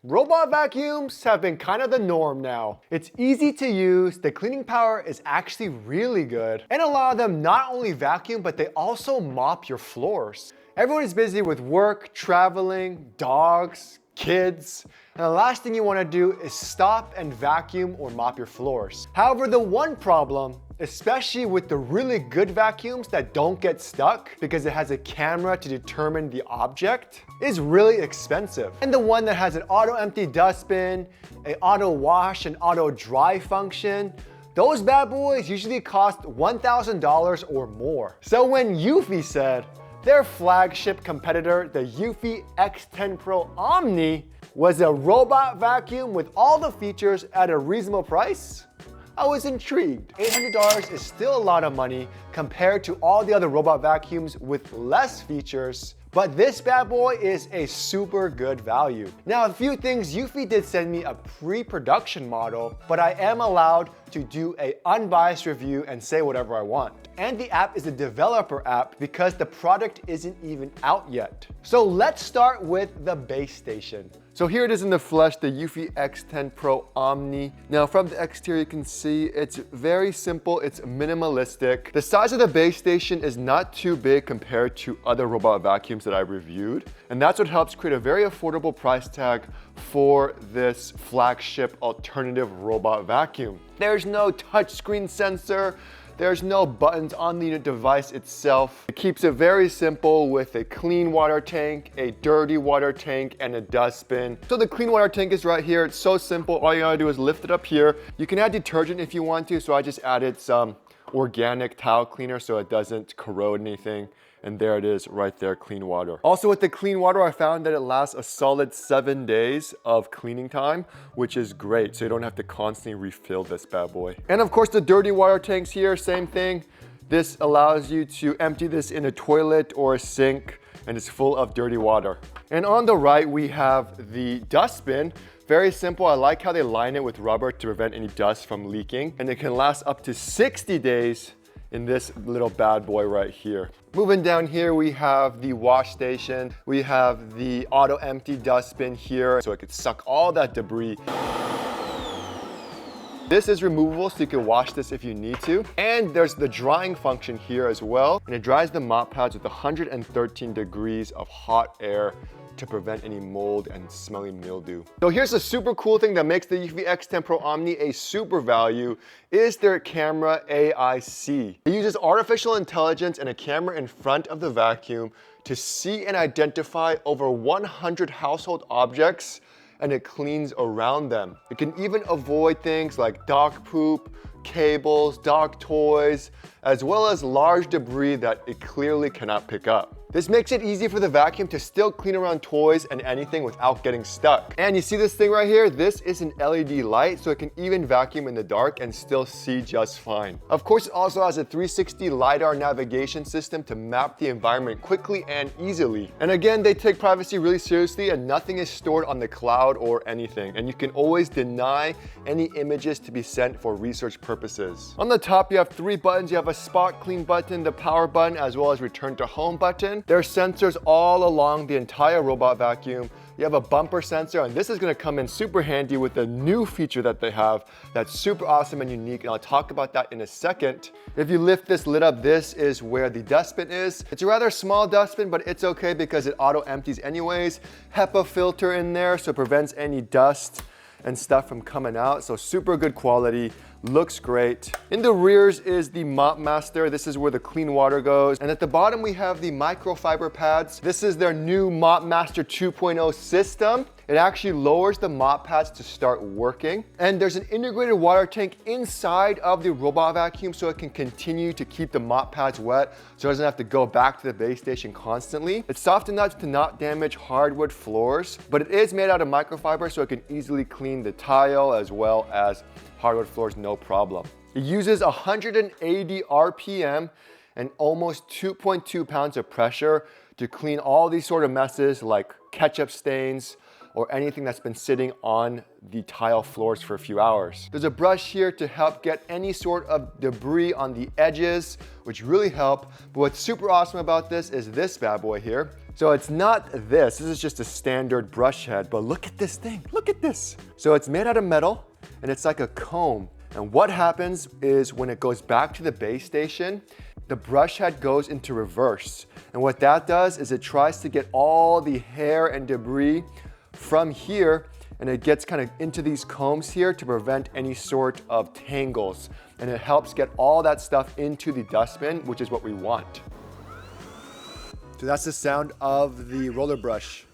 Robot vacuums have been kind of the norm now. It's easy to use, the cleaning power is actually really good, and a lot of them not only vacuum, but they also mop your floors. Everyone is busy with work, traveling, dogs, kids, and the last thing you want to do is stop and vacuum or mop your floors. However, the one problem, especially with the really good vacuums that don't get stuck because it has a camera to determine the object, is really expensive. And the one that has an auto empty dustbin, an auto wash and auto dry function, those bad boys usually cost $1,000 or more. So when Eufy said their flagship competitor, the Eufy X10 Pro Omni, was a robot vacuum with all the features at a reasonable price, I was intrigued. $800 is still a lot of money compared to all the other robot vacuums with less features, but this bad boy is a super good value. Now, a few things, Eufy did send me a pre-production model, but I am allowed to do an unbiased review and say whatever I want. And the app is a developer app because the product isn't even out yet. So let's start with the base station. So here it is in the flesh, the Eufy X10 Pro Omni. Now from the exterior you can see it's very simple, it's minimalistic. The size of the base station is not too big compared to other robot vacuums that I've reviewed. And that's what helps create a very affordable price tag for this flagship alternative robot vacuum. There's no touchscreen sensor. There's no buttons on the device itself. It keeps it very simple with a clean water tank, a dirty water tank, and a dustbin. So the clean water tank is right here. It's so simple. All you gotta do is lift it up here. You can add detergent if you want to, so I just added some organic towel cleaner so it doesn't corrode anything. And there it is right there, clean water. Also with the clean water, I found that it lasts a solid 7 days of cleaning time, which is great. So you don't have to constantly refill this bad boy. And of course the dirty water tanks here, same thing. This allows you to empty this in a toilet or a sink and it's full of dirty water. And on the right, we have the dustbin. Very simple. I like how they line it with rubber to prevent any dust from leaking. And it can last up to 60 days in this little bad boy right here. Moving down here, we have the wash station. We have the auto empty dustbin here, so it could suck all that debris. This is removable, so you can wash this if you need to. And there's the drying function here as well. And it dries the mop pads with 113 degrees of hot air to prevent any mold and smelly mildew. So here's a super cool thing that makes the Eufy X10 Pro Omni a super value is their camera AIC. It uses artificial intelligence and a camera in front of the vacuum to see and identify over 100 household objects, and it cleans around them. It can even avoid things like dog poop, cables, dog toys, as well as large debris that it clearly cannot pick up. This makes it easy for the vacuum to still clean around toys and anything without getting stuck. And you see this thing right here? This is an LED light, so it can even vacuum in the dark and still see just fine. Of course, it also has a 360 LiDAR navigation system to map the environment quickly and easily. And again, they take privacy really seriously and nothing is stored on the cloud or anything. And you can always deny any images to be sent for research purposes. On the top, you have 3 buttons. You have a spot clean button, the power button, as well as return to home button. There are sensors all along the entire robot vacuum. You have a bumper sensor, and this is gonna come in super handy with the new feature that they have that's super awesome and unique, and I'll talk about that in a second. If you lift this lid up, this is where the dustbin is. It's a rather small dustbin, but it's okay because it auto empties anyways. HEPA filter in there, so it prevents any dust and stuff from coming out, so super good quality. Looks great. In the rears is the Mop Master. This is where the clean water goes. And at the bottom, we have the microfiber pads. This is their new Mop Master 2.0 system. It actually lowers the mop pads to start working. And there's an integrated water tank inside of the robot vacuum so it can continue to keep the mop pads wet so it doesn't have to go back to the base station constantly. It's soft enough to not damage hardwood floors, but it is made out of microfiber so it can easily clean the tile as well as hardwood floors, no problem. It uses 180 RPM and almost 2.2 pounds of pressure to clean all these sort of messes like ketchup stains, or anything that's been sitting on the tile floors for a few hours. There's a brush here to help get any sort of debris on the edges, which really help. But what's super awesome about this is this bad boy here. So it's not this is just a standard brush head, but look at this thing, look at this. So it's made out of metal and it's like a comb. And what happens is when it goes back to the base station, the brush head goes into reverse. And what that does is it tries to get all the hair and debris from here, and it gets kind of into these combs here to prevent any sort of tangles. And it helps get all that stuff into the dustbin, which is what we want. So that's the sound of the roller brush.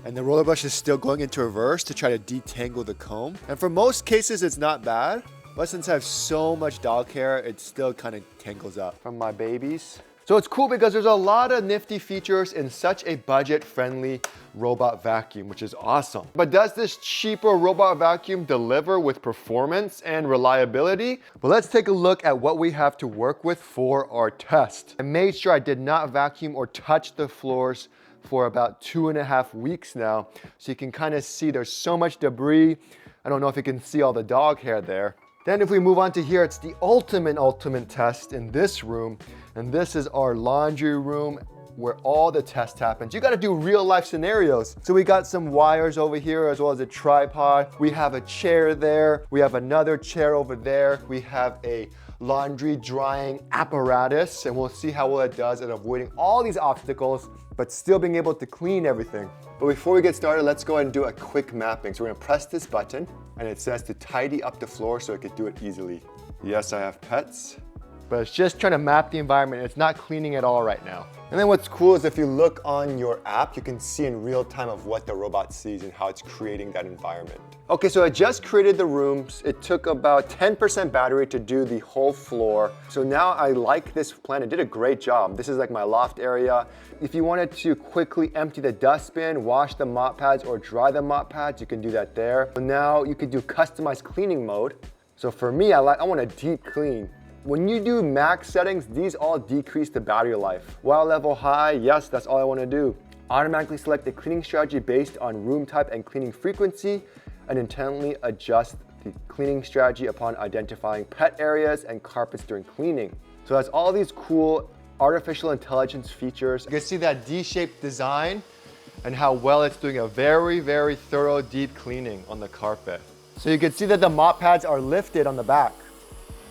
And the roller brush is still going into reverse to try to detangle the comb. And for most cases, it's not bad. But since I have so much dog hair, it still kind of tangles up from my babies. So it's cool because there's a lot of nifty features in such a budget-friendly robot vacuum, which is awesome. But does this cheaper robot vacuum deliver with performance and reliability? Well, let's take a look at what we have to work with for our test. I made sure I did not vacuum or touch the floors for about 2.5 weeks now. So you can kind of see there's so much debris. I don't know if you can see all the dog hair there. Then if we move on to here, it's the ultimate test in this room. And this is our laundry room where all the test happens. You gotta do real life scenarios. So we got some wires over here as well as a tripod. We have a chair there. We have another chair over there. We have a laundry drying apparatus, and we'll see how well it does at avoiding all these obstacles, but still being able to clean everything. But before we get started, let's go ahead and do a quick mapping. So we're gonna press this button, and it says to tidy up the floor so it could do it easily. Yes, I have pets, but it's just trying to map the environment. It's not cleaning at all right now. And then what's cool is if you look on your app, you can see in real time of what the robot sees and how it's creating that environment. Okay, so I just created the rooms. It took about 10% battery to do the whole floor. So now I like this plan. It did a great job. This is like my loft area. If you wanted to quickly empty the dustbin, wash the mop pads, or dry the mop pads, you can do that there. So now you could do customized cleaning mode. So for me, I want a deep clean. When you do max settings, these all decrease the battery life. While level high, yes, that's all I want to do. Automatically select the cleaning strategy based on room type and cleaning frequency, and intently adjust the cleaning strategy upon identifying pet areas and carpets during cleaning. So that's all these cool artificial intelligence features. You can see that D-shaped design and how well it's doing a very, very thorough deep cleaning on the carpet. So you can see that the mop pads are lifted on the back.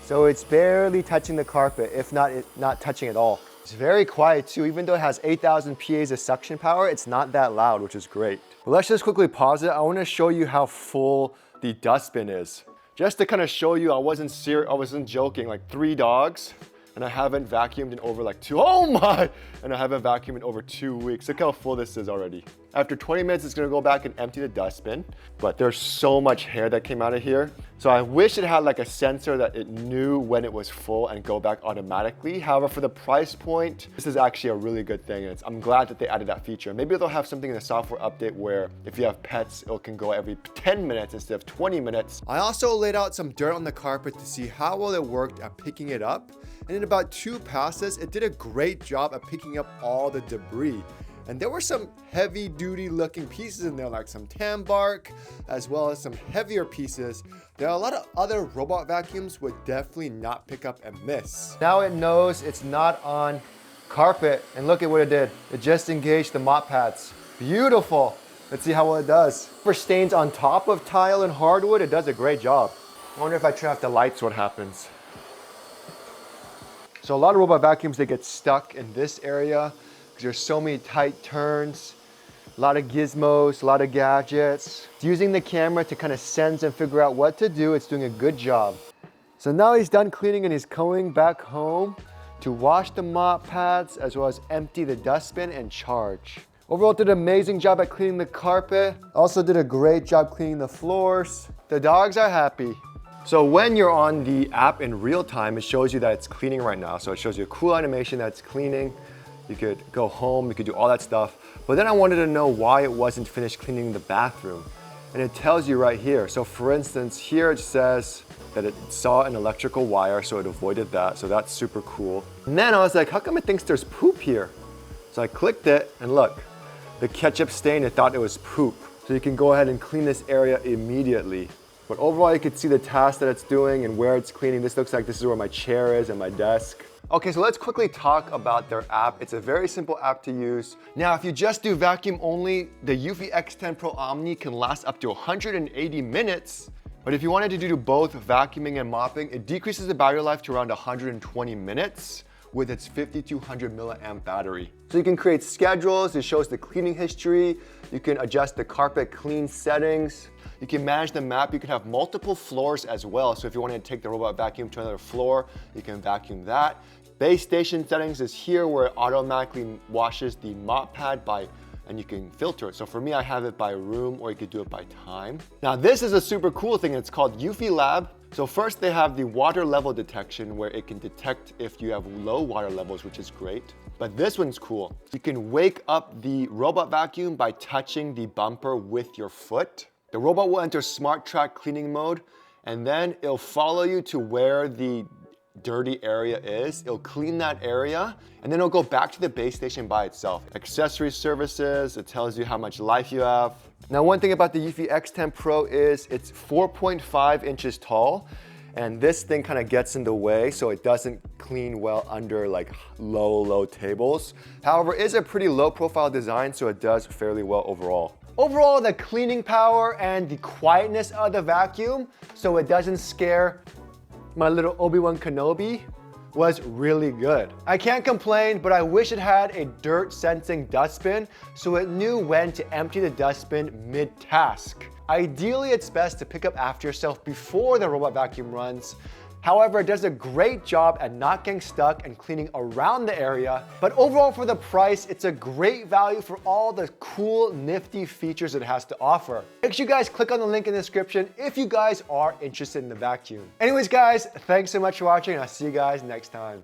So it's barely touching the carpet, if not touching at all. It's very quiet too. Even though it has 8,000 PAs of suction power, it's not that loud, which is great. But let's just quickly pause it. I want to show you how full the dustbin is. Just to kind of show you, I wasn't joking, like 3 dogs, and I haven't vacuumed in over like 2, oh my! And I haven't vacuumed in over 2 weeks. Look how full this is already. After 20 minutes, it's gonna go back and empty the dustbin, but there's so much hair that came out of here. So I wish it had like a sensor that it knew when it was full and go back automatically. However, for the price point, this is actually a really good thing. And I'm glad that they added that feature. Maybe they'll have something in the software update where if you have pets, it can go every 10 minutes instead of 20 minutes. I also laid out some dirt on the carpet to see how well it worked at picking it up. And in about 2 passes, it did a great job at picking up all the debris. And there were some heavy duty looking pieces in there, like some tan bark, as well as some heavier pieces that a lot of other robot vacuums would definitely not pick up and miss. Now it knows it's not on carpet, and look at what it did. It just engaged the mop pads. Beautiful. Let's see how well it does. For stains on top of tile and hardwood, it does a great job. I wonder if I turn off the lights, what happens. So a lot of robot vacuums, they get stuck in this area because there's so many tight turns, a lot of gizmos, a lot of gadgets. It's using the camera to kind of sense and figure out what to do. It's doing a good job. So now he's done cleaning and he's going back home to wash the mop pads as well as empty the dustbin and charge. Overall, did an amazing job at cleaning the carpet. Also did a great job cleaning the floors. The dogs are happy. So when you're on the app in real time, it shows you that it's cleaning right now. So it shows you a cool animation that it's cleaning. You could go home, you could do all that stuff. But then I wanted to know why it wasn't finished cleaning the bathroom. And it tells you right here. So for instance, here it says that it saw an electrical wire, so it avoided that. So that's super cool. And then I was like, how come it thinks there's poop here? So I clicked it and look, the ketchup stain, it thought it was poop. So you can go ahead and clean this area immediately. But overall, you can see the task that it's doing and where it's cleaning. This looks like this is where my chair is and my desk. Okay, so let's quickly talk about their app. It's a very simple app to use. Now, if you just do vacuum only, the Eufy X10 Pro Omni can last up to 180 minutes. But if you wanted to do both vacuuming and mopping, it decreases the battery life to around 120 minutes with its 5200 milliamp battery. So you can create schedules, it shows the cleaning history, you can adjust the carpet clean settings, you can manage the map, you can have multiple floors as well. So if you want to take the robot vacuum to another floor, you can vacuum that. Base station settings is here where it automatically washes the mop pad and you can filter it. So for me, I have it by room or you could do it by time. Now this is a super cool thing. It's called Eufy Lab. So first they have the water level detection where it can detect if you have low water levels, which is great. But this one's cool. You can wake up the robot vacuum by touching the bumper with your foot. The robot will enter smart track cleaning mode and then it'll follow you to where the dirty area is. It'll clean that area and then it'll go back to the base station by itself. Accessory services, it tells you how much life you have. Now, one thing about the Eufy X10 Pro is it's 4.5 inches tall and this thing kind of gets in the way so it doesn't clean well under like low tables. However, it is a pretty low profile design so it does fairly well overall. Overall, the cleaning power and the quietness of the vacuum so it doesn't scare my little Obi-Wan Kenobi was really good. I can't complain, but I wish it had a dirt sensing dustbin so it knew when to empty the dustbin mid-task. Ideally, it's best to pick up after yourself before the robot vacuum runs. However, it does a great job at not getting stuck and cleaning around the area. But overall for the price, it's a great value for all the cool, nifty features it has to offer. Make sure you guys click on the link in the description if you guys are interested in the vacuum. Anyways guys, thanks so much for watching and I'll see you guys next time.